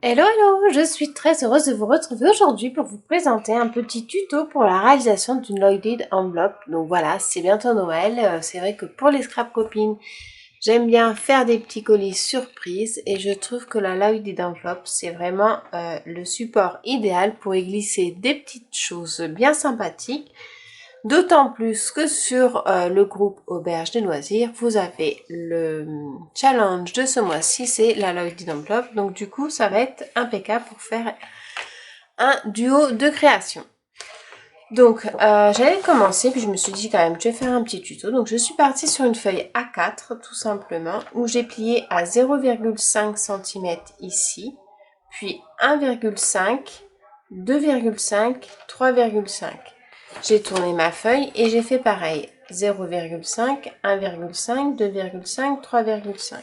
Hello, hello, je suis très heureuse de vous retrouver aujourd'hui pour vous présenter un petit tuto pour la réalisation d'une Loaded Envelope. Donc voilà, c'est bientôt Noël. C'est vrai que pour les scrap copines, j'aime bien faire des petits colis surprises et je trouve que la Loaded Envelope, c'est vraiment le support idéal pour y glisser des petites choses bien sympathiques. D'autant plus que sur le groupe Auberge des loisirs, vous avez le challenge de ce mois-ci, c'est la Loaded Envelope. Donc du coup, ça va être impeccable pour faire un duo de création. Donc j'allais commencer, puis je me suis dit quand même, je vais faire un petit tuto. Donc je suis partie sur une feuille A4 tout simplement, où j'ai plié à 0,5 cm ici, puis 1,5, 2,5, 3,5. J'ai tourné ma feuille et j'ai fait pareil. 0,5, 1,5, 2,5, 3,5.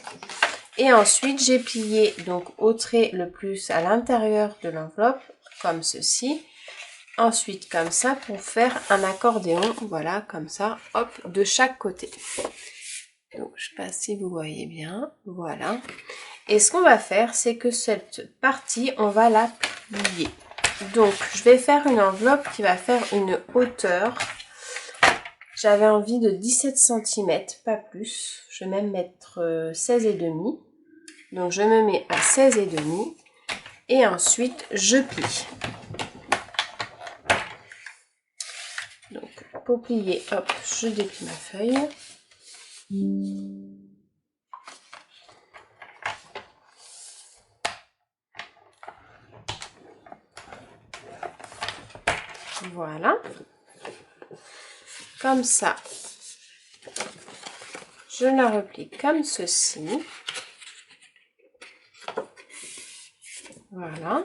Et ensuite, j'ai plié donc au trait le plus à l'intérieur de l'enveloppe, comme ceci. Ensuite, comme ça, pour faire un accordéon, voilà, comme ça, hop, de chaque côté. Donc, je sais pas si vous voyez bien, voilà. Et ce qu'on va faire, c'est que cette partie, on va la plier. Donc, je vais faire une enveloppe qui va faire une hauteur. J'avais envie de 17 cm, pas plus. Je vais même mettre 16,5. Donc, je me mets à 16,5. Et ensuite, je plie. Donc, pour plier, hop, je déplie ma feuille. Voilà. Comme ça. Je la replie comme ceci. Voilà.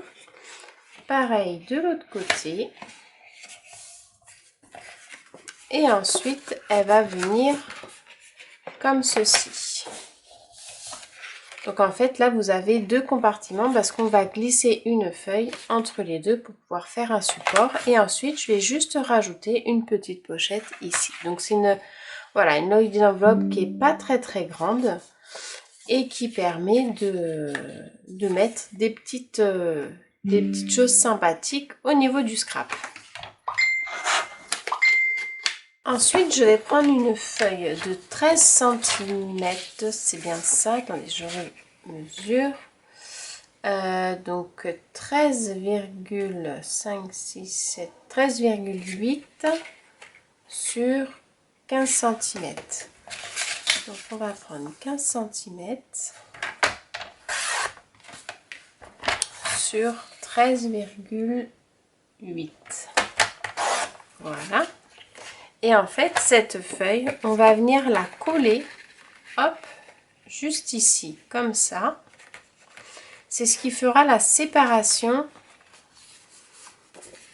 Pareil de l'autre côté. Et ensuite, elle va venir comme ceci. Donc en fait, là, vous avez deux compartiments parce qu'on va glisser une feuille entre les deux pour pouvoir faire un support. Et ensuite, je vais juste rajouter une petite pochette ici. Donc c'est une, voilà, une Loaded Envelope qui est pas très grande et qui permet de mettre des petites choses sympathiques au niveau du scrap. Ensuite, je vais prendre une feuille de 13 cm, c'est bien ça, attendez, je mesure. Donc 13,5, 6, 7, 13,8 sur 15 cm. Donc on va prendre 15 cm sur 13,8. Voilà. Et en fait, cette feuille, on va venir la coller, hop, juste ici, comme ça. C'est ce qui fera la séparation,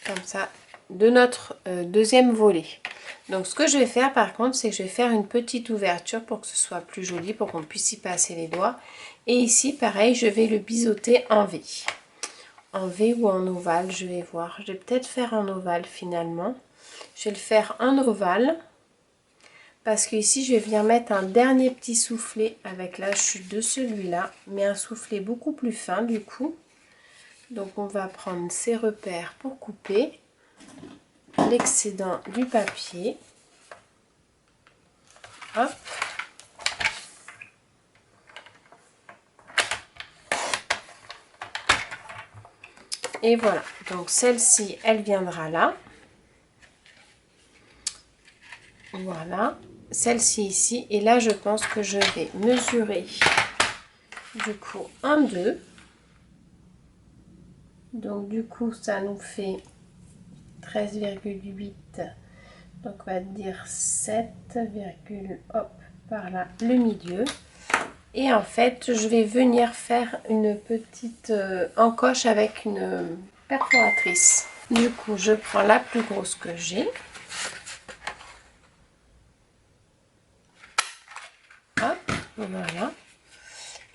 comme ça, de notre deuxième volet. Donc, ce que je vais faire, par contre, c'est que je vais faire une petite ouverture pour que ce soit plus joli, pour qu'on puisse y passer les doigts. Et ici, pareil, je vais le biseauter en V. En V ou en ovale, je vais voir. Je vais peut-être faire en ovale, finalement. Je vais le faire en ovale. Parce que ici je vais venir mettre un dernier petit soufflet avec la chute de celui-là, mais un soufflet beaucoup plus fin du coup. Donc on va prendre ces repères pour couper l'excédent du papier. Hop. Et voilà, donc celle-ci elle viendra là. Voilà, celle-ci ici, et là je pense que je vais mesurer du coup 1, 2. Donc du coup ça nous fait 13,8, donc on va dire 7, hop, par là le milieu. Et en fait je vais venir faire une petite encoche avec une perforatrice. Du coup je prends la plus grosse que j'ai. Hop, voilà.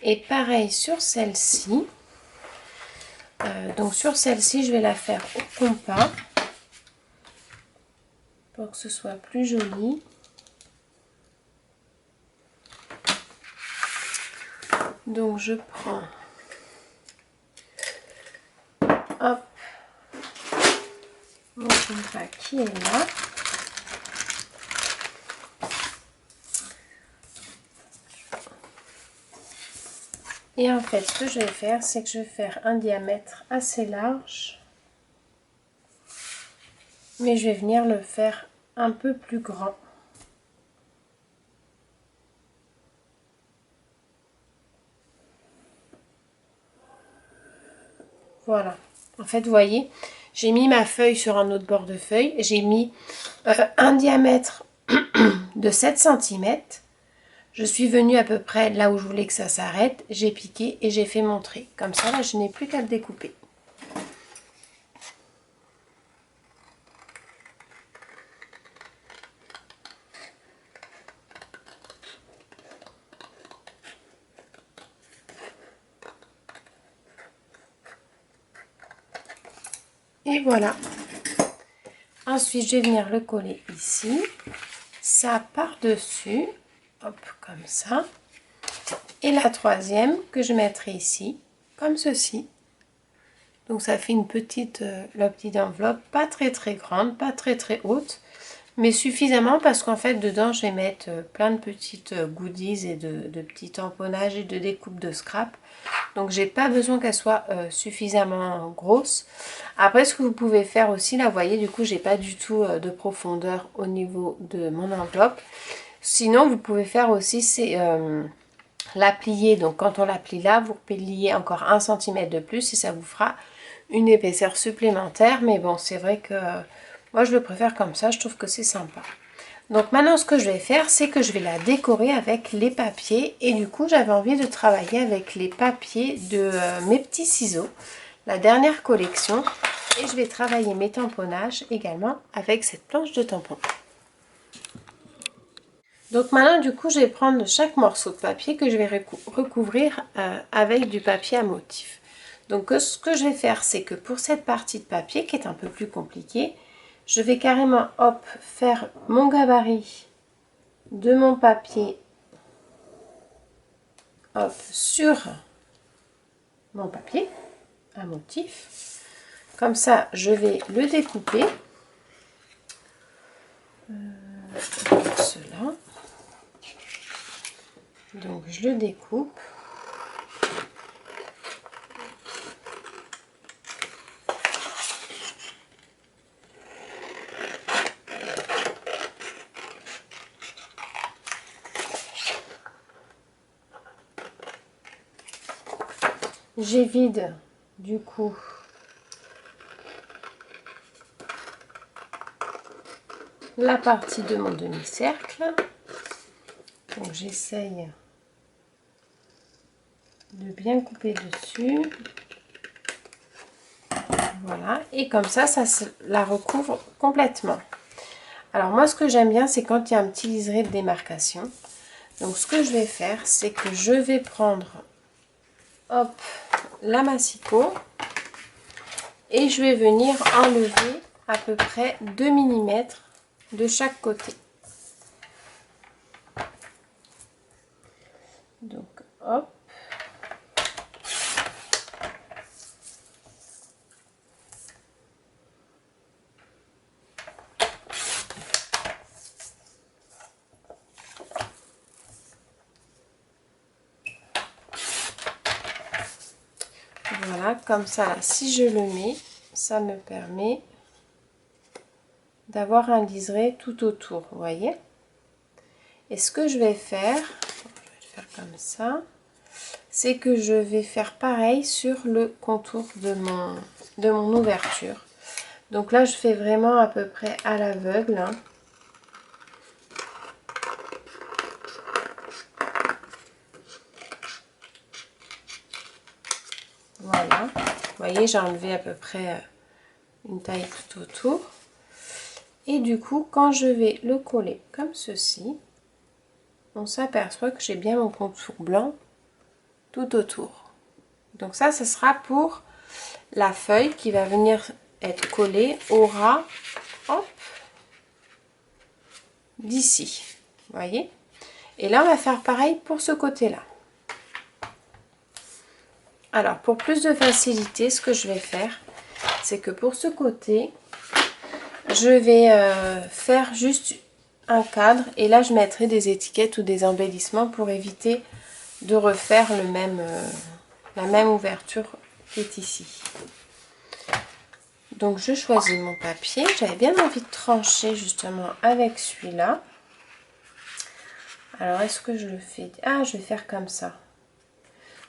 Et pareil sur celle-ci. Donc sur celle-ci, je vais la faire au compas pour que ce soit plus joli. Donc je prends mon contrat qui est là. Et en fait, ce que je vais faire, c'est que je vais faire un diamètre assez large. Mais je vais venir le faire un peu plus grand. Voilà. En fait, vous voyez, j'ai mis ma feuille sur un autre bord de feuille. J'ai mis un diamètre de 7 cm. Je suis venue à peu près là où je voulais que ça s'arrête. J'ai piqué et j'ai fait mon trait. Comme ça, là, je n'ai plus qu'à le découper. Et voilà. Ensuite, je vais venir le coller ici. Ça par-dessus. Hop, comme ça. Et la troisième que je mettrai ici, comme ceci. Donc ça fait une petite, la petite enveloppe, pas très grande, pas très haute, mais suffisamment parce qu'en fait dedans je vais mettre plein de petites goodies et de petits tamponnages et de découpes de scrap. Donc j'ai pas besoin qu'elle soit suffisamment grosse. Après ce que vous pouvez faire aussi, là vous voyez du coup j'ai pas du tout de profondeur au niveau de mon enveloppe. Sinon vous pouvez faire aussi c'est la plier, donc quand on la plie là, vous pliez encore 1 cm de plus et ça vous fera une épaisseur supplémentaire. Mais bon, c'est vrai que moi je le préfère comme ça, je trouve que c'est sympa. Donc maintenant ce que je vais faire, c'est que je vais la décorer avec les papiers. Et du coup j'avais envie de travailler avec les papiers de mes petits ciseaux, la dernière collection. Et je vais travailler mes tamponnages également avec cette planche de tampon. Donc maintenant du coup je vais prendre chaque morceau de papier que je vais recouvrir avec du papier à motif. Donc ce que je vais faire, c'est que pour cette partie de papier qui est un peu plus compliquée, je vais carrément hop faire mon gabarit de mon papier hop sur mon papier à motif. Comme ça je vais le découper. Comme cela. Donc je le découpe. J'évide du coup la partie de mon demi-cercle. Donc j'essaye de bien couper dessus. Voilà, et comme ça la recouvre complètement. Alors moi ce que j'aime bien, c'est quand il y a un petit liseré de démarcation. Donc ce que je vais faire, c'est que je vais prendre hop la massicot et je vais venir enlever à peu près 2 mm de chaque côté. Donc hop. Voilà, comme ça, là, si je le mets, ça me permet d'avoir un liseré tout autour, vous voyez. Et ce que je vais faire comme ça, c'est que je vais faire pareil sur le contour de mon ouverture. Donc là, je fais vraiment à peu près à l'aveugle, hein. Voilà, vous voyez, j'ai enlevé à peu près une taille tout autour. Et du coup, quand je vais le coller comme ceci, on s'aperçoit que j'ai bien mon contour blanc tout autour. Donc ça, ce sera pour la feuille qui va venir être collée au ras, hop, d'ici, vous voyez. Et là, on va faire pareil pour ce côté-là. Alors, pour plus de facilité, ce que je vais faire, c'est que pour ce côté, je vais faire juste un cadre et là je mettrai des étiquettes ou des embellissements pour éviter de refaire la même ouverture qui est ici. Donc je choisis mon papier, j'avais bien envie de trancher justement avec celui-là. Alors est-ce que je le fais? Ah, je vais faire comme ça.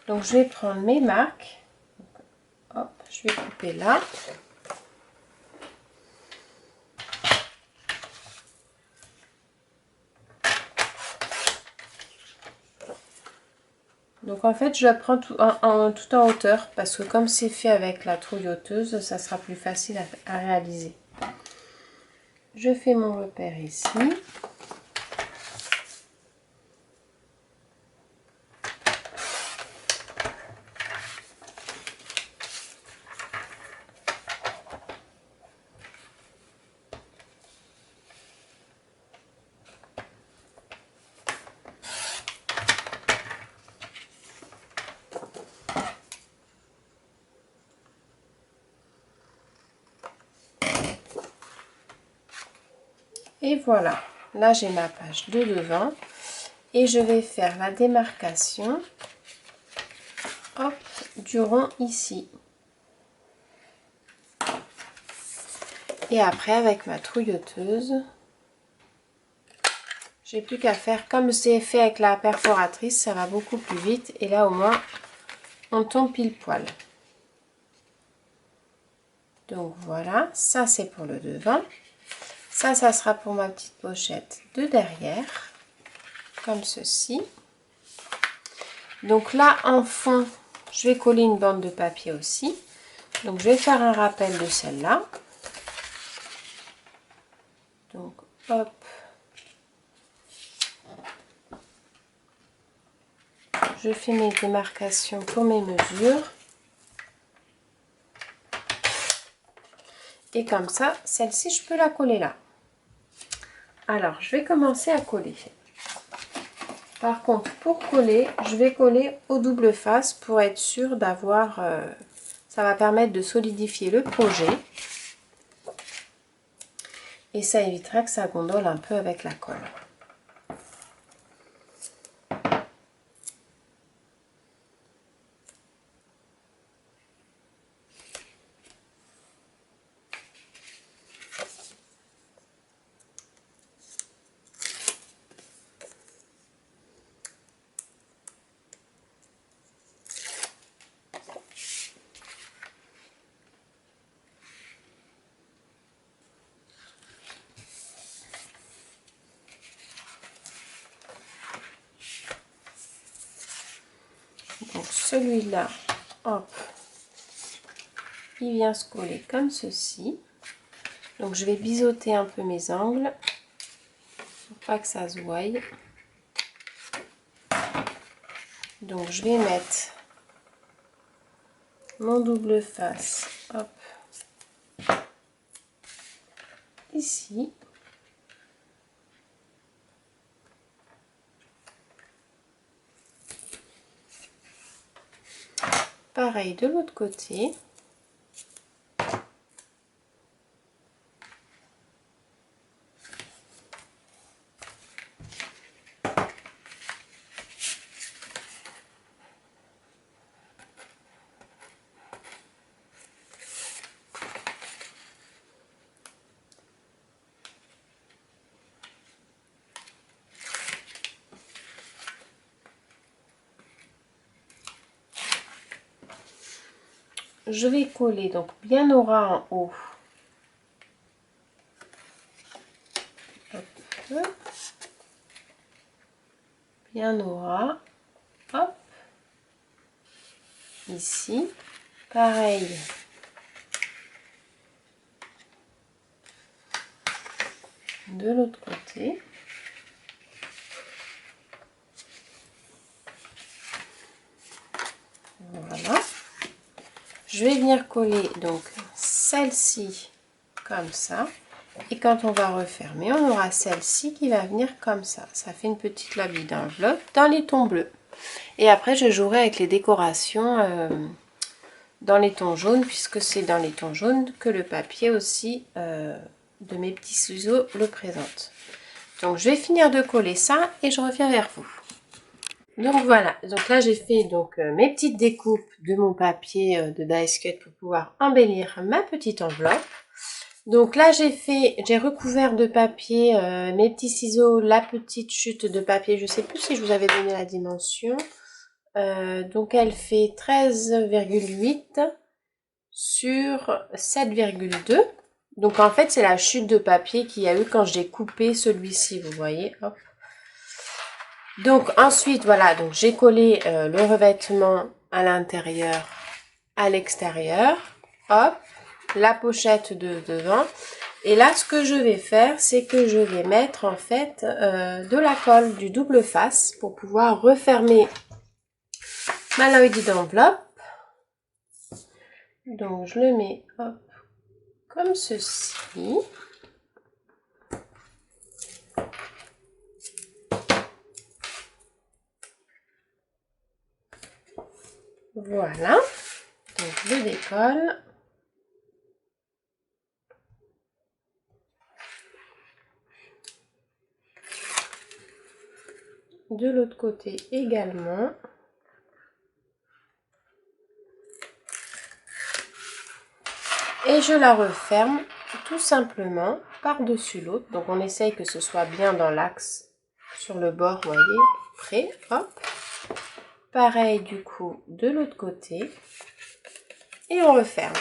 Donc je vais prendre mes marques, hop, je vais couper là. Donc en fait je la prends tout en hauteur parce que comme c'est fait avec la trouilloteuse, ça sera plus facile à réaliser. Je fais mon repère ici. Et voilà, là j'ai ma page de devant et je vais faire la démarcation, hop, du rond ici. Et après avec ma trouilloteuse, j'ai plus qu'à faire comme c'est fait avec la perforatrice, ça va beaucoup plus vite et là au moins on tombe pile poil. Donc voilà, ça c'est pour le devant. Ça sera pour ma petite pochette de derrière, comme ceci. Donc là, en fond, je vais coller une bande de papier aussi. Donc je vais faire un rappel de celle-là. Donc hop. Je fais mes démarcations pour mes mesures. Et comme ça, celle-ci, je peux la coller là. Alors, je vais commencer à coller. Par contre, pour coller, je vais coller au double face pour être sûr d'avoir... ça va permettre de solidifier le projet. Et ça évitera que ça gondole un peu avec la colle. Donc celui-là, hop, il vient se coller comme ceci. Donc je vais biseauter un peu mes angles pour pas que ça se voie. Donc je vais mettre mon double face, hop, ici. Pareil de l'autre côté. Je vais coller donc bien au ras en haut. Hop. Bien au ras. Hop. Ici. Pareil. De l'autre côté. Voilà. Je vais venir coller donc celle-ci comme ça. Et quand on va refermer, on aura celle-ci qui va venir comme ça. Ça fait une petite labie d'enveloppe dans les tons bleus. Et après, je jouerai avec les décorations dans les tons jaunes, puisque c'est dans les tons jaunes que le papier aussi de mes petits ciseaux le présente. Donc je vais finir de coller ça et je reviens vers vous. Donc voilà, donc là j'ai fait donc mes petites découpes de mon papier de die cut pour pouvoir embellir ma petite enveloppe. Donc là j'ai recouvert de papier mes petits ciseaux, la petite chute de papier, je sais plus si je vous avais donné la dimension. Donc elle fait 13,8 sur 7,2. Donc en fait c'est la chute de papier qu'il y a eu quand j'ai coupé celui-ci, vous voyez. Hop. Donc ensuite voilà, donc j'ai collé le revêtement à l'intérieur, à l'extérieur. Hop, la pochette de devant. Et là ce que je vais faire, c'est que je vais mettre en fait de la colle, du double face pour pouvoir refermer ma Lloyd d'enveloppe. Donc je le mets hop, comme ceci. Voilà. Donc je décolle. De l'autre côté également. Et je la referme tout simplement par-dessus l'autre. Donc on essaye que ce soit bien dans l'axe sur le bord, vous voyez, près, hop. Pareil du coup de l'autre côté. Et on referme.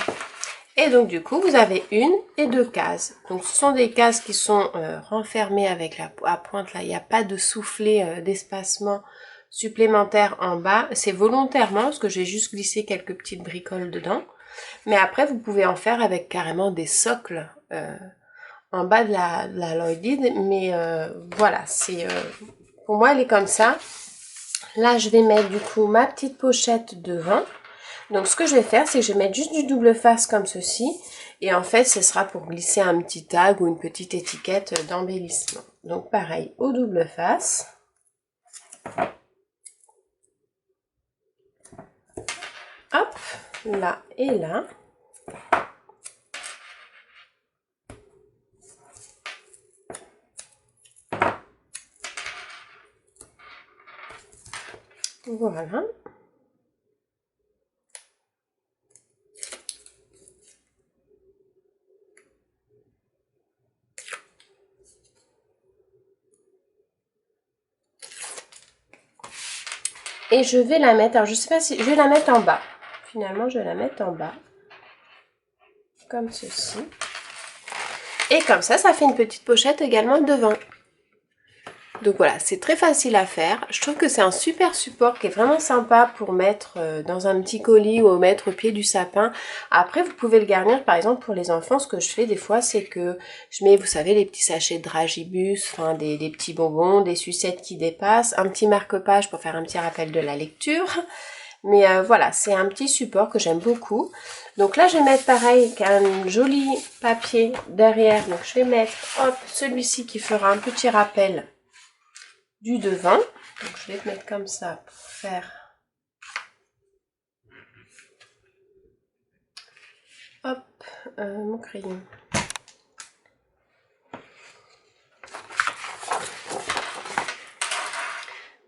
Et donc du coup vous avez une et deux cases. Donc ce sont des cases qui sont renfermées avec la pointe là. Il n'y a pas de soufflet d'espacement supplémentaire en bas. C'est volontairement parce que j'ai juste glissé quelques petites bricoles dedans. Mais après vous pouvez en faire avec carrément des socles en bas de la Lloyd. Mais voilà, c'est pour moi elle est comme ça. Là je vais mettre du coup ma petite pochette devant. Donc ce que je vais faire, c'est que je vais mettre juste du double face comme ceci. Et en fait, ce sera pour glisser un petit tag ou une petite étiquette d'embellissement. Donc pareil, au double face. Hop, là et là. Voilà. Et je vais la mettre, alors je sais pas si, je vais la mettre en bas. Finalement, je vais la mettre en bas. Comme ceci. Et comme ça fait une petite pochette également devant. Donc voilà, c'est très facile à faire. Je trouve que c'est un super support qui est vraiment sympa pour mettre dans un petit colis ou mettre au pied du sapin. Après, vous pouvez le garnir par exemple pour les enfants. Ce que je fais des fois, c'est que je mets, vous savez, les petits sachets de dragibus, enfin des petits bonbons, des sucettes qui dépassent, un petit marque-page pour faire un petit rappel de la lecture. Mais voilà, c'est un petit support que j'aime beaucoup. Donc là, je vais mettre pareil qu'un joli papier derrière. Donc je vais mettre, hop, celui-ci qui fera un petit rappel du devant. Donc je vais le mettre comme ça pour faire hop mon crayon.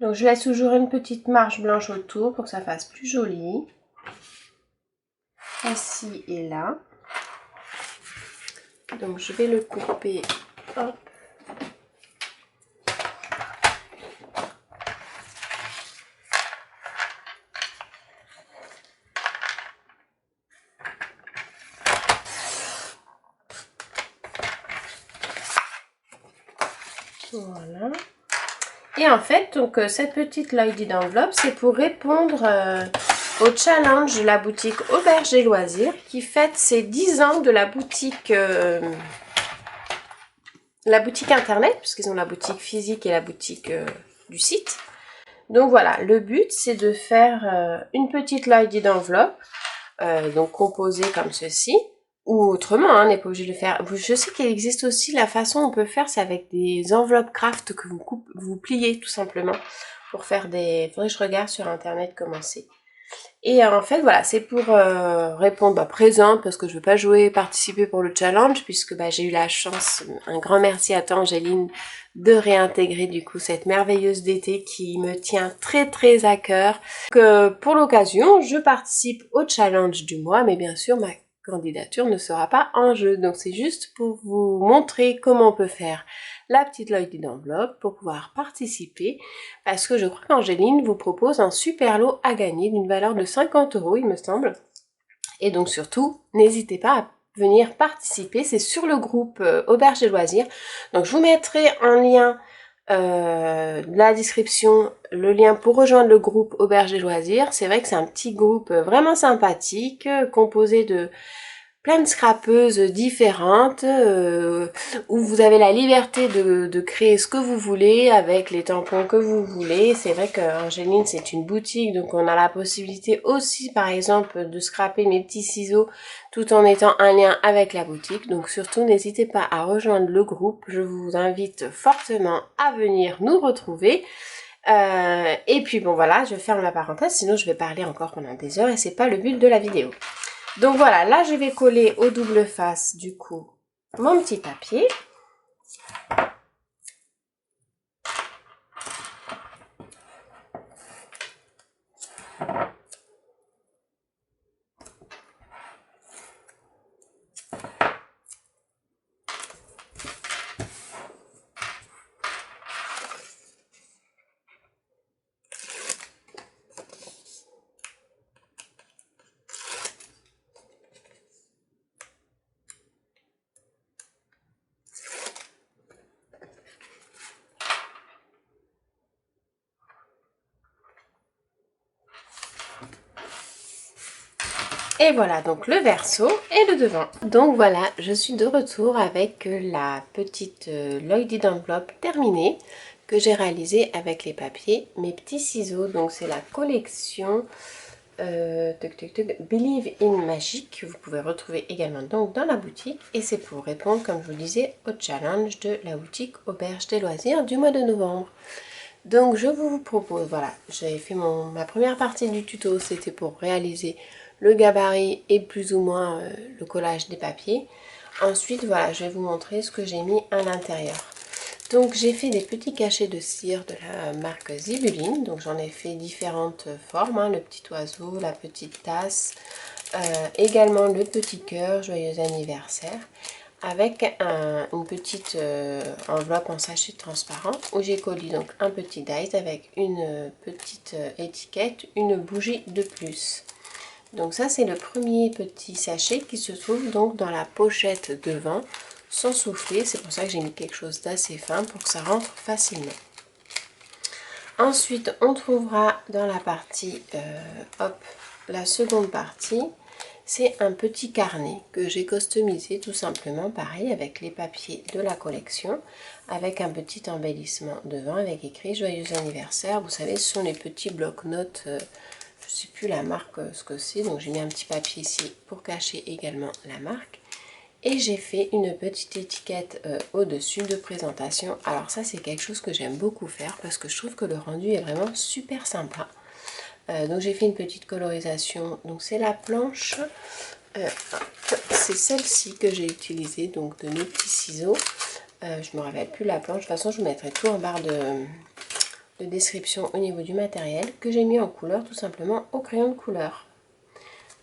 Donc je laisse toujours une petite marge blanche autour pour que ça fasse plus joli. Ici et là. Donc je vais le couper. Hop. Voilà. Et en fait, donc cette petite Lloyd d'enveloppe, c'est pour répondre au challenge de la boutique Auberge et Loisirs qui fête ses 10 ans de la boutique internet, puisqu'ils ont la boutique physique et la boutique du site. Donc voilà, le but c'est de faire une petite Lloyd d'enveloppe, donc composée comme ceci. Ou autrement, on n'est pas obligé de le faire. Je sais qu'il existe aussi la façon on peut faire, c'est avec des enveloppes craft que vous pliez tout simplement pour faire des... Faudrait que je regarde sur internet comment c'est. Et en fait, voilà, c'est pour répondre présente parce que je veux pas jouer, participer pour le challenge puisque j'ai eu la chance, un grand merci à toi Angéline, de réintégrer du coup cette merveilleuse d'été qui me tient très très à cœur. Donc, pour l'occasion, je participe au challenge du mois, mais bien sûr ma candidature ne sera pas en jeu. Donc c'est juste pour vous montrer comment on peut faire la petite Lloydie d'enveloppe pour pouvoir participer, parce que je crois qu'Angéline vous propose un super lot à gagner d'une valeur de 50 € il me semble. Et donc surtout, n'hésitez pas à venir participer, c'est sur le groupe Auberge des Loisirs. Donc je vous mettrai en lien la description, le lien pour rejoindre le groupe Auberge des Loisirs. C'est vrai que c'est un petit groupe vraiment sympathique, composé de plein de scrapeuses différentes, où vous avez la liberté de créer ce que vous voulez avec les tampons que vous voulez. C'est vrai qu'Angéline c'est une boutique, donc on a la possibilité aussi par exemple de scraper mes petits ciseaux tout en étant un lien avec la boutique. Donc surtout n'hésitez pas à rejoindre le groupe, je vous invite fortement à venir nous retrouver. Et puis bon voilà, je ferme la parenthèse, sinon je vais parler encore pendant des heures et c'est pas le but de la vidéo. Donc voilà, là je vais coller au double face du coup mon petit papier. Et voilà donc le verso et le devant. Donc voilà, je suis de retour avec la petite Lloydie d'enveloppe terminée que j'ai réalisée avec les papiers, mes petits ciseaux. Donc c'est la collection Believe in Magic que vous pouvez retrouver également donc dans la boutique. Et c'est pour répondre, comme je vous disais, au challenge de la boutique Auberge des Loisirs du mois de novembre. Donc je vous propose, voilà, j'avais fait ma première partie du tuto, c'était pour réaliser le gabarit et plus ou moins le collage des papiers. Ensuite, voilà, je vais vous montrer ce que j'ai mis à l'intérieur. Donc j'ai fait des petits cachets de cire de la marque Zibuline. Donc j'en ai fait différentes formes, hein, le petit oiseau, la petite tasse, également le petit cœur, joyeux anniversaire, avec une petite enveloppe en sachet transparent où j'ai collé donc un petit dice avec une petite étiquette, une bougie de plus. Donc ça c'est le premier petit sachet qui se trouve donc dans la pochette devant sans souffler. C'est pour ça que j'ai mis quelque chose d'assez fin pour que ça rentre facilement. Ensuite on trouvera dans la partie la seconde partie, c'est un petit carnet que j'ai customisé tout simplement pareil avec les papiers de la collection, avec un petit embellissement devant avec écrit joyeux anniversaire. Vous savez, ce sont les petits blocs-notes, je ne sais plus la marque ce que c'est, donc j'ai mis un petit papier ici pour cacher également la marque. Et j'ai fait une petite étiquette au-dessus de présentation. Alors ça c'est quelque chose que j'aime beaucoup faire parce que je trouve que le rendu est vraiment super sympa. Donc j'ai fait une petite colorisation, donc c'est la planche, c'est celle-ci que j'ai utilisée, donc de mes petits ciseaux. Je ne me rappelle plus la planche, de toute façon je vous mettrai tout en barre de description au niveau du matériel que j'ai mis en couleur tout simplement au crayon de couleur.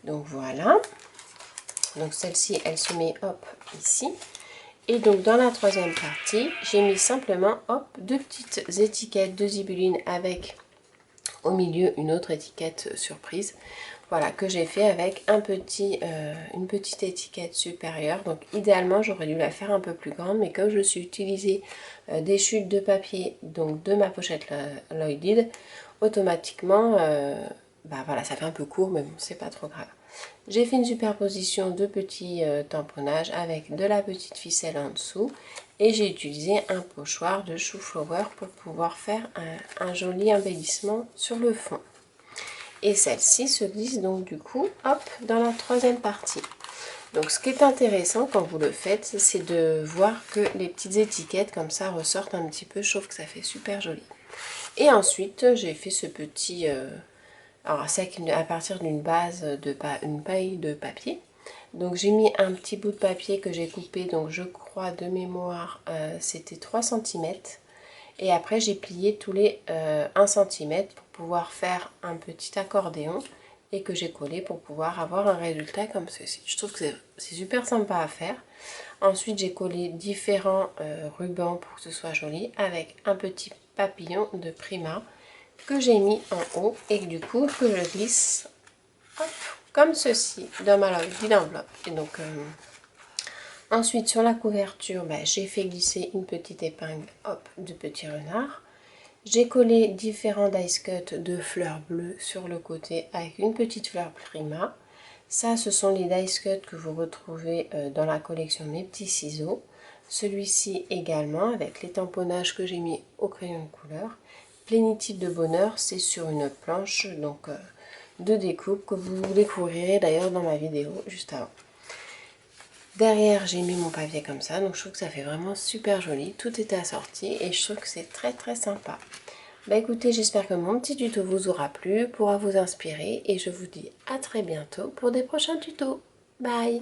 Donc voilà, donc celle-ci elle se met hop ici. Et donc dans la troisième partie, j'ai mis simplement hop deux petites étiquettes de Zibuline avec au milieu une autre étiquette surprise, voilà, que j'ai fait avec une petite étiquette supérieure. Donc idéalement j'aurais dû la faire un peu plus grande, mais comme je suis utilisé des chutes de papier donc de ma pochette Lloydie, automatiquement voilà, ça fait un peu court, mais bon, c'est pas trop grave. J'ai fait une superposition de petits tamponnages avec de la petite ficelle en dessous et j'ai utilisé un pochoir de chou-flower pour pouvoir faire un joli embellissement sur le fond. Et celle-ci se glisse donc du coup hop dans la troisième partie. Donc ce qui est intéressant quand vous le faites, c'est de voir que les petites étiquettes comme ça ressortent un petit peu, je trouve que ça fait super joli. Et ensuite j'ai fait ce petit Alors c'est à partir d'une base une paille de papier. Donc j'ai mis un petit bout de papier que j'ai coupé, donc je crois de mémoire c'était 3 cm. Et après j'ai plié tous les 1 cm pour pouvoir faire un petit accordéon et que j'ai collé pour pouvoir avoir un résultat comme ceci. Je trouve que c'est super sympa à faire. Ensuite j'ai collé différents rubans pour que ce soit joli avec un petit papillon de Prima que j'ai mis en haut et du coup que je glisse hop, comme ceci dans ma enveloppe. Et donc ensuite sur la couverture, j'ai fait glisser une petite épingle hop, de petit renard. J'ai collé différents dice cut de fleurs bleues sur le côté avec une petite fleur Prima. Ça, ce sont les dice cut que vous retrouvez dans la collection Mes Petits Ciseaux. Celui-ci également avec les tamponnages que j'ai mis au crayon de couleur. Plénitude de bonheur, c'est sur une planche donc de découpe que vous découvrirez d'ailleurs dans ma vidéo juste avant. Derrière, j'ai mis mon papier comme ça, donc je trouve que ça fait vraiment super joli. Tout était assorti et je trouve que c'est très sympa. Bah écoutez, j'espère que mon petit tuto vous aura plu, pourra vous inspirer et je vous dis à très bientôt pour des prochains tutos. Bye!